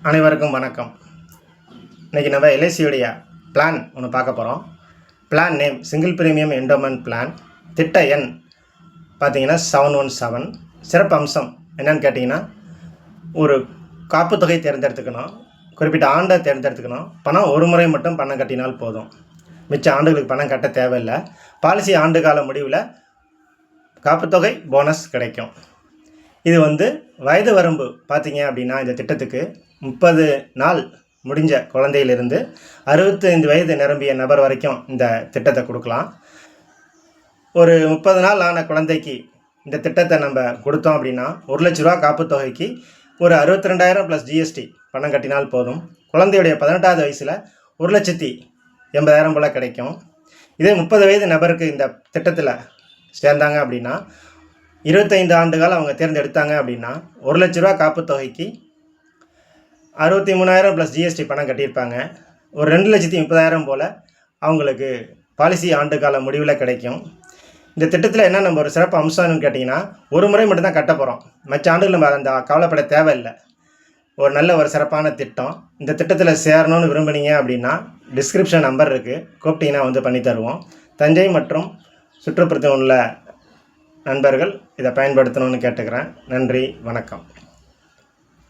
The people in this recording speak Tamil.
அனைவருக்கும் வணக்கம். இன்றைக்கி நம்ம எல்ஐசியுடைய பிளான் ஒன்று பார்க்க போகிறோம். Plan name single premium endowment plan. திட்ட எண் பார்த்தீங்கன்னா 717. சிறப்பு அம்சம் என்னன்னு கேட்டிங்கன்னா, ஒரு காப்புத்தொகை தேர்ந்தெடுத்துக்கணும், குறிப்பிட்ட ஆண்டை தேர்ந்தெடுத்துக்கணும். பணம் ஒரு முறை மட்டும் பணம் கட்டினால் போதும், மிச்ச ஆண்டுகளுக்கு பணம் கட்ட தேவையில்லை. பாலிசி ஆண்டு கால முடிவில் காப்புத்தொகை போனஸ் கிடைக்கும். இது வயது வரம்பு பார்த்தீங்க அப்படின்னா, இந்த திட்டத்துக்கு 30 நாள் முடிஞ்ச குழந்தையிலிருந்து 65 வயது நிரம்பிய நபர் வரைக்கும் இந்த திட்டத்தை கொடுக்கலாம். ஒரு 30 நாள் ஆன குழந்தைக்கு இந்த திட்டத்தை நம்ம கொடுத்தோம் அப்படின்னா 1 லட்ச ரூபா காப்புத்தொகைக்கு ஒரு 62,000 + ஜிஎஸ்டி பணம் கட்டினால் போதும். குழந்தையுடைய 18வது வயசில் 1,80,000 போல் கிடைக்கும். இதே 30 வயது நபருக்கு இந்த திட்டத்தில் சேர்ந்தாங்க அப்படின்னா, 25 ஆண்டுகள் அவங்க தேர்ந்தெடுத்தாங்க அப்படின்னா 1 லட்ச ரூபா காப்புத்தொகைக்கு 63,000 + ஜிஎஸ்டி பணம் கட்டியிருப்பாங்க. ஒரு 2,30,000 போல் அவங்களுக்கு பாலிசி ஆண்டு கால முடிவில் கிடைக்கும். இந்த திட்டத்தில் என்ன நம்ம ஒரு சிறப்பு அம்சம்னு கேட்டிங்கன்னா, ஒரு முறை மட்டும்தான் கட்ட போகிறோம், மற்ற ஆண்டுகள் நம்ம அந்த கவலைப்பட தேவையில்லை. ஒரு நல்ல ஒரு சிறப்பான திட்டம். இந்த திட்டத்தில் சேரணும்னு விரும்புனீங்க அப்படின்னா டிஸ்கிரிப்ஷன் நம்பர் இருக்குது, கூப்பிட்டீங்கன்னா பண்ணி தருவோம். தஞ்சை மற்றும் சுற்றுப்புறத்தில் உள்ள நண்பர்கள் இதை பயன்படுத்தணும்னு கேட்டுக்கிறேன். நன்றி, வணக்கம்.